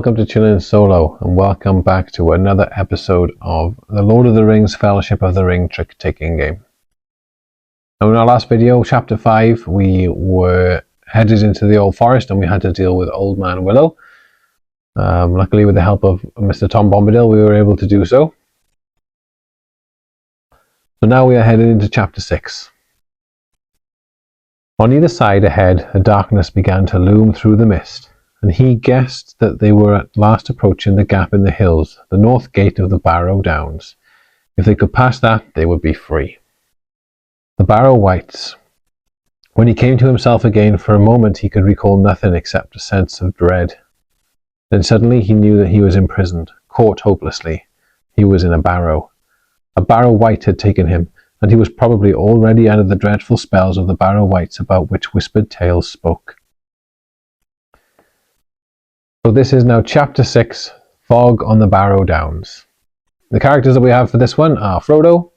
welcome to Chillin' Solo, and welcome back to another episode of the Lord of the Rings Fellowship of the Ring trick-taking game. Now, in our last video, chapter 5, we were headed into the old forest and we had to deal with Old Man Willow. Luckily, with the help of Mr. Tom Bombadil, we were able to do so. So now we are headed into chapter 6. On either side ahead, a darkness began to loom through the mist, and he guessed that they were at last approaching the gap in the hills, the north gate of the Barrow Downs. If they could pass that, they would be free. The Barrow Wights. When he came to himself again, for a moment he could recall nothing except a sense of dread. Then suddenly he knew that he was imprisoned, caught hopelessly. He was in a barrow. A Barrow Wight had taken him, and he was probably already under the dreadful spells of the Barrow Wights about which whispered tales spoke. So this is now chapter 6, Fog on the Barrow Downs. The characters that we have for this one are Frodo,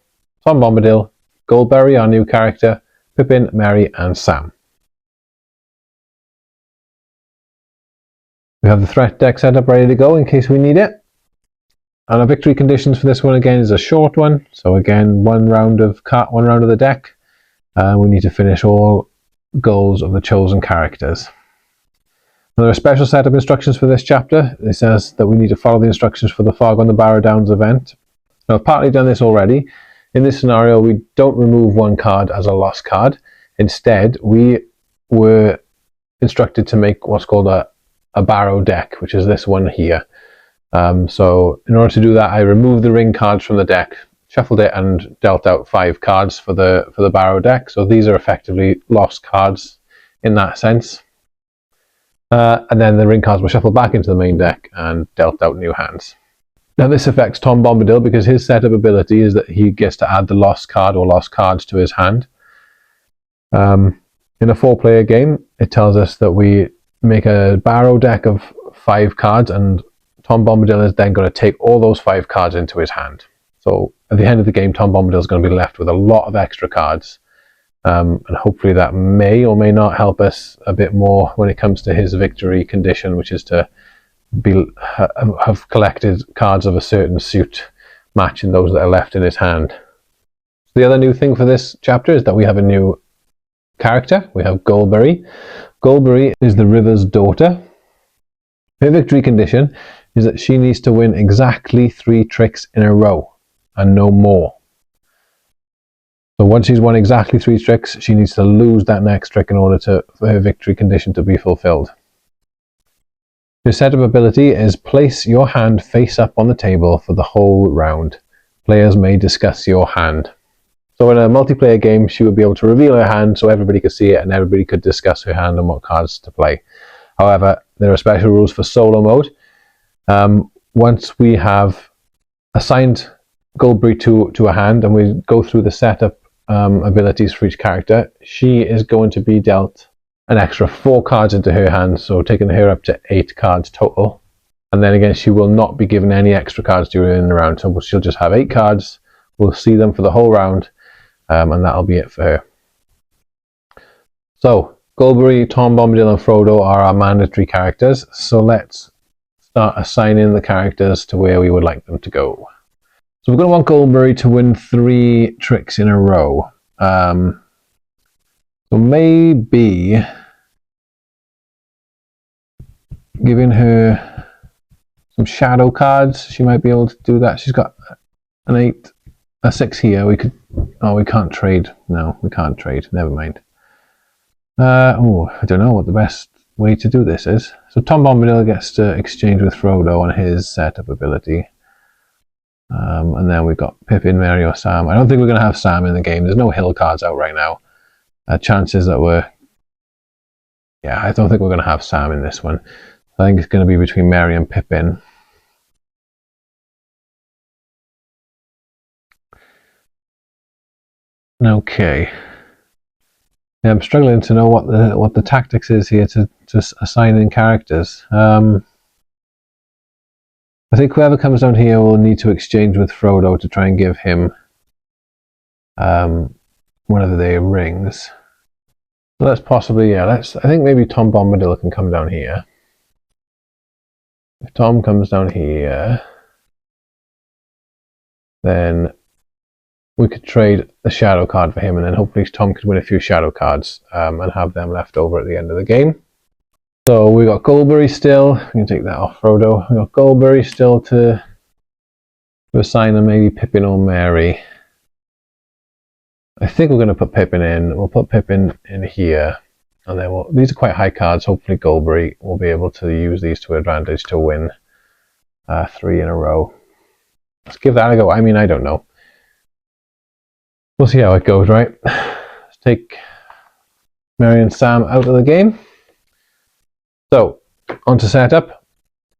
Tom Bombadil, Goldberry, our new character, Pippin, Merry and Sam. We have the threat deck set up ready to go in case we need it. And our victory conditions for this one again is a short one. So again, one round of the deck. We need to finish all goals of the chosen characters. There are a special set of instructions for this chapter. It says that we need to follow the instructions for the Fog on the Barrow Downs event. Now, I've partly done this already. In this scenario, we don't remove one card as a lost card. Instead, we were instructed to make what's called a barrow deck, which is this one here. So in order to do that, I removed the ring cards from the deck, shuffled it and dealt out 5 cards for the barrow deck. So these are effectively lost cards in that sense. And then the ring cards were shuffled back into the main deck and dealt out new hands. Now this affects Tom Bombadil because his setup ability is that he gets to add the lost card or lost cards to his hand. In a 4-player game, it tells us that we make a barrow deck of 5 cards, and Tom Bombadil is then going to take all those 5 cards into his hand. So at the end of the game, Tom Bombadil is going to be left with a lot of extra cards. And hopefully that may or may not help us a bit more when it comes to his victory condition, which is to have collected cards of a certain suit matching those that are left in his hand. The other new thing for this chapter is that we have a new character. We have Goldberry. Goldberry is the river's daughter. Her victory condition is that she needs to win exactly 3 tricks in a row and no more. So once she's won exactly 3 tricks, she needs to lose that next trick in order for her victory condition to be fulfilled. Your setup ability is place your hand face up on the table for the whole round. Players may discuss your hand. So in a multiplayer game, she would be able to reveal her hand so everybody could see it and everybody could discuss her hand and what cards to play. However, there are special rules for solo mode. Once we have assigned Goldberry to a hand and we go through the setup abilities for each character, she is going to be dealt an extra 4 cards into her hand, so taking her up to 8 cards total. And then again, she will not be given any extra cards during the round, so she'll just have 8 cards. We'll see them for the whole round, and that'll be it for her. So Goldberry, Tom Bombadil and Frodo are our mandatory characters, so let's start assigning the characters to where we would like them to go. So we're going to want Goldberry to win 3 tricks in a row. So maybe giving her some shadow cards, she might be able to do that. She's got an 8, a 6 here. We can't trade. No, we can't trade. Never mind. I don't know what the best way to do this is. So Tom Bombadil gets to exchange with Frodo on his setup ability. And then we've got Pippin, Merry or Sam. I don't think we're going to have Sam in the game. There's no hill cards out right now. Chances that I don't think we're going to have Sam in this one. I think it's going to be between Merry and Pippin. Okay. Yeah, I'm struggling to know what the tactics is here to assign in characters. I think whoever comes down here will need to exchange with Frodo to try and give him one of their rings. So that's possibly, I think maybe Tom Bombadil can come down here. If Tom comes down here, then we could trade a shadow card for him, and then hopefully Tom could win a few shadow cards and have them left over at the end of the game. So we got Goldberry still. We can take that off Frodo. We got Goldberry still to assign, and maybe Pippin or Mary. I think we're going to put Pippin in. We'll put Pippin in here, and then these are quite high cards. Hopefully Goldberry will be able to use these to advantage to win 3 in a row. Let's give that a go. I mean, I don't know. We'll see how it goes, right? Let's take Mary and Sam out of the game. So, on to setup.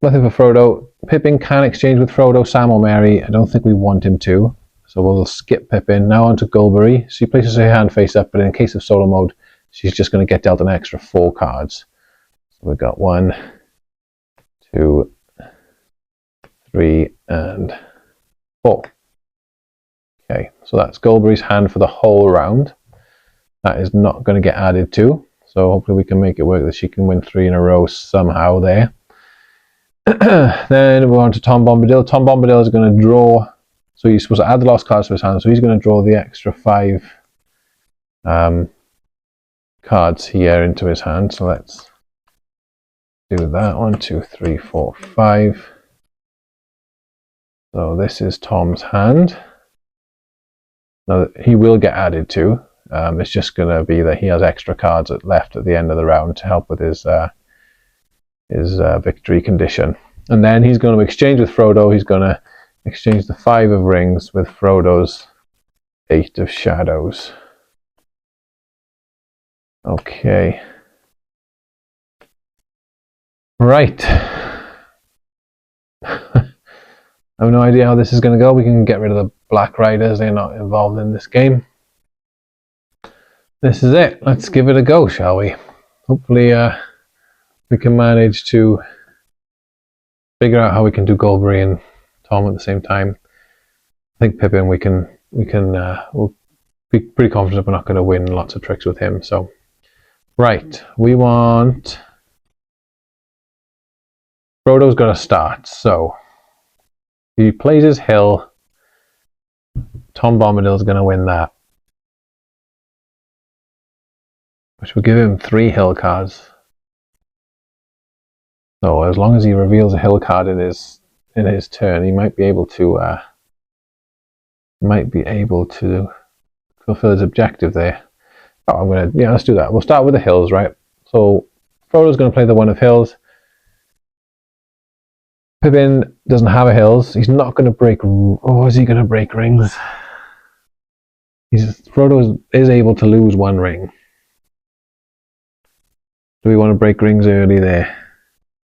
Nothing for Frodo. Pippin can exchange with Frodo, Sam or Mary. I don't think we want him to. So we'll skip Pippin. Now on to Goldberry. She places her hand face up, but in case of solo mode, she's just going to get dealt an extra 4 cards. So we've got 1, 2, 3, and 4. Okay, so that's Goldberry's hand for the whole round. That is not going to get added to. So hopefully we can make it work that she can win 3 in a row somehow there. Then we're on to Tom Bombadil. Tom Bombadil is going to draw. So he's supposed to add the lost cards to his hand. So he's going to draw the extra 5 cards here into his hand. So let's do that. 1, 2, 3, 4, 5. So this is Tom's hand. Now he will get added to. It's just going to be that he has extra cards left at the end of the round to help with his victory condition. And then he's going to exchange with Frodo. He's going to exchange the 5 of rings with Frodo's 8 of shadows. Okay. Right. I have no idea how this is going to go. We can get rid of the Black Riders. They're not involved in this game. This is it. Let's give it a go, shall we? Hopefully we can manage to figure out how we can do Goldberry and Tom at the same time. I think Pippin we'll be pretty confident we're not going to win lots of tricks with him. So, right, we want Frodo's got to start. So he plays his hill. Tom Bombadil's going to win that, which will give him 3 hill cards. So as long as he reveals a hill card in his turn, he might be able to fulfill his objective there. Oh, let's do that. We'll start with the hills, right? So Frodo's going to play the 1 of hills. Pippin doesn't have a hills. He's not going to break. Oh, is he going to break rings? Frodo is able to lose 1 ring. Do we want to break rings early there?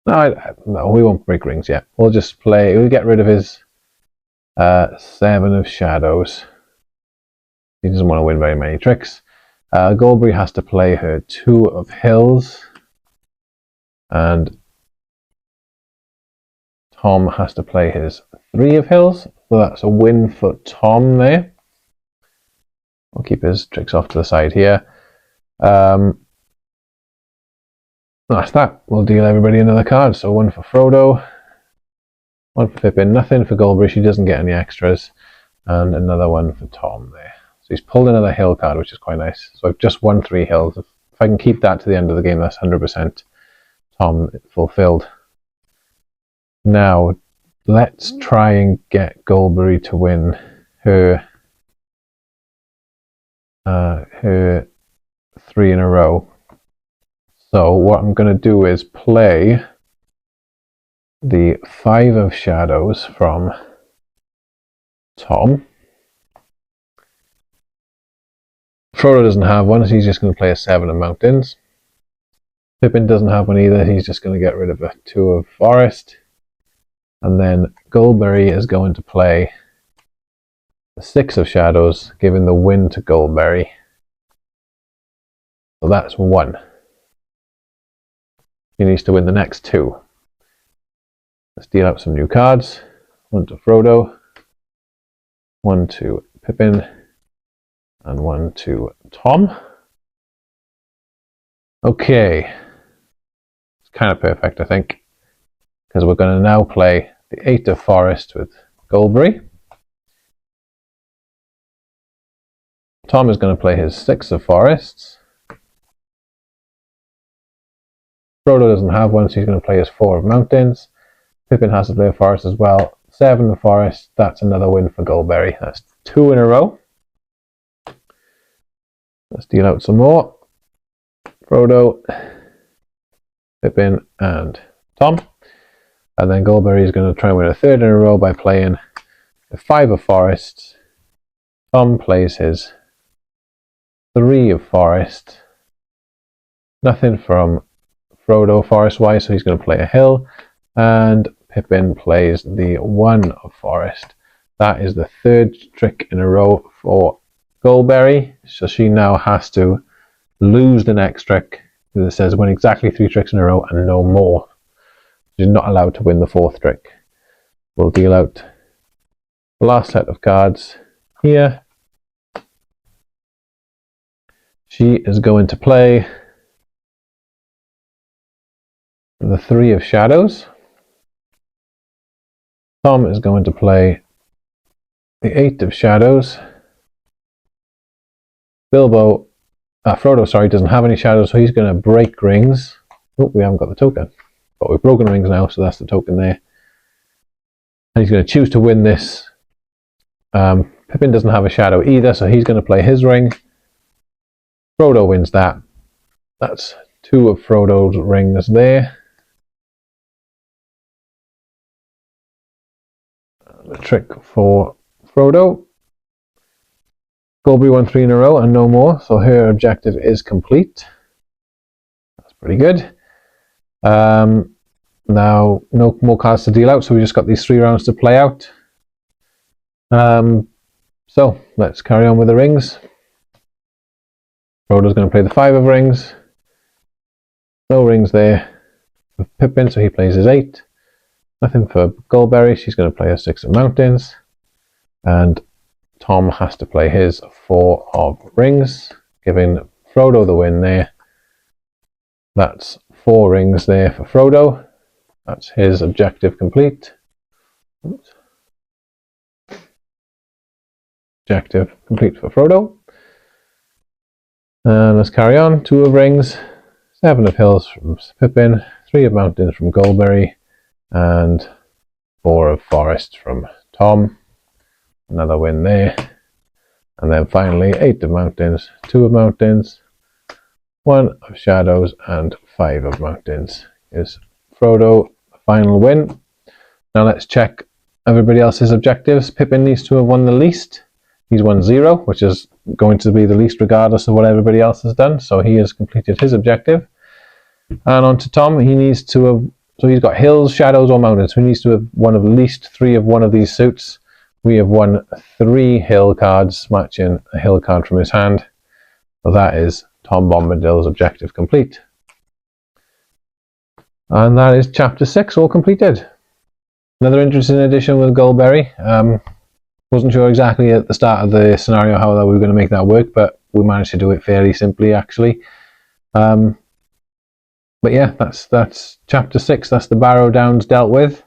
No, we won't break rings yet. We'll just play. We'll get rid of his 7 of shadows. He doesn't want to win very many tricks. Goldberry has to play her 2 of hills, and Tom has to play his 3 of hills. So that's a win for Tom there. I'll keep his tricks off to the side here. That's that. We'll deal everybody another card. So 1 for Frodo, 1 for Pippin, nothing for Goldberry. She doesn't get any extras, and another 1 for Tom there. So he's pulled another hill card, which is quite nice. So I've just won 3 hills. If I can keep that to the end of the game, that's 100% Tom fulfilled. Now, let's try and get Goldberry to win her 3 in a row. So what I'm going to do is play the 5 of shadows from Tom. Frodo doesn't have one, so he's just going to play a 7 of mountains. Pippin doesn't have one either. He's just going to get rid of a 2 of forest. And then Goldberry is going to play the 6 of shadows, giving the win to Goldberry. So that's 1. He needs to win the next 2. Let's deal out some new cards. 1 to Frodo, 1 to Pippin, and 1 to Tom. Okay. It's kind of perfect, I think. because we're going to now play the 8 of forest with Goldberry. Tom is going to play his 6 of forests. Frodo doesn't have one, so he's going to play his 4 of mountains. Pippin has to play a forest as well. 7 of forest, that's another win for Goldberry. That's 2 in a row. Let's deal out some more. Frodo, Pippin and Tom. And then Goldberry is going to try and win a 3rd in a row by playing the 5 of forests. Tom plays his 3 of forest. Nothing from Frodo forest-wise, so he's going to play a hill. And Pippin plays the 1 of forest. That is the 3rd trick in a row for Goldberry. So she now has to lose the next trick. It says win exactly 3 tricks in a row and no more. She's not allowed to win the 4th trick. We'll deal out the last set of cards here. She is going to play the 3 of shadows. Tom is going to play the 8 of shadows. Frodo, sorry, doesn't have any shadows, so he's going to break rings. Oh, we haven't got the token. But we've broken rings now, so that's the token there. And he's going to choose to win this. Pippin doesn't have a shadow either, so he's going to play his ring. Frodo wins that. That's 2 of Frodo's rings there. The trick for Frodo. Goldberry won 3 in a row and no more, so her objective is complete. That's pretty good. Now, no more cards to deal out, so we just got these 3 rounds to play out. So, let's carry on with the rings. Frodo's going to play the 5 of rings. No rings there for Pippin, so he plays his 8. Nothing for Goldberry, she's going to play her 6 of mountains. And Tom has to play his 4 of rings, giving Frodo the win there. That's 4 rings there for Frodo. That's his objective complete. Oops. Objective complete for Frodo. And let's carry on. 2 of rings, 7 of hills from Pippin, 3 of mountains from Goldberry, and 4 of forest from Tom. Another win there. And then finally 8 of mountains, 2 of mountains, 1 of shadows, and 5 of mountains. Is Frodo a final win. Now let's check everybody else's objectives. Pippin needs to have won the least. He's won 0, which is going to be the least regardless of what everybody else has done. So he has completed his objective. And on to Tom. He needs to have, so he's got hills, shadows, or mountains. So he needs to have won at least 3 of one of these suits. We have won 3 hill cards, matching a hill card from his hand. So that is Tom Bombadil's objective complete. And that is chapter 6 all completed. Another interesting addition with Goldberry. Wasn't sure exactly at the start of the scenario how we were going to make that work, but we managed to do it fairly simply actually. But yeah, that's chapter 6. That's the Barrow Downs dealt with.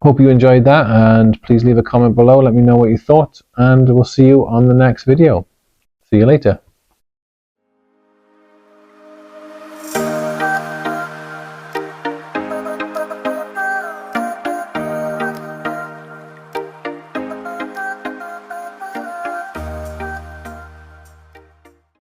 Hope you enjoyed that, and please leave a comment below. Let me know what you thought, and we'll see you on the next video. See you later.